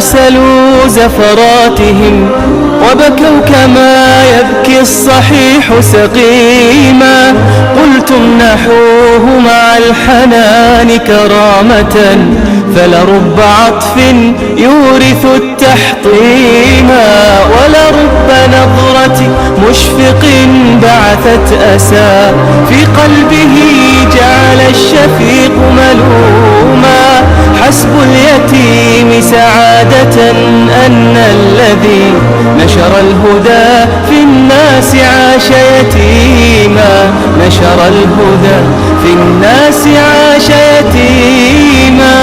أرسلوا زفراتهم وبكوا كما يبكي الصحيح سقيما. قلت امنحوه مع الحنان كرامة فلرب عطف يورث التحطيما، ولرب نظرة مشفق بعثت أسى في قلبه جعل الشفيق ملوما. حسب اليتيم سعادة أن الذي نشر الهدى في الناس عاش يتيما، نشر الهدى في الناس عاش يتيما.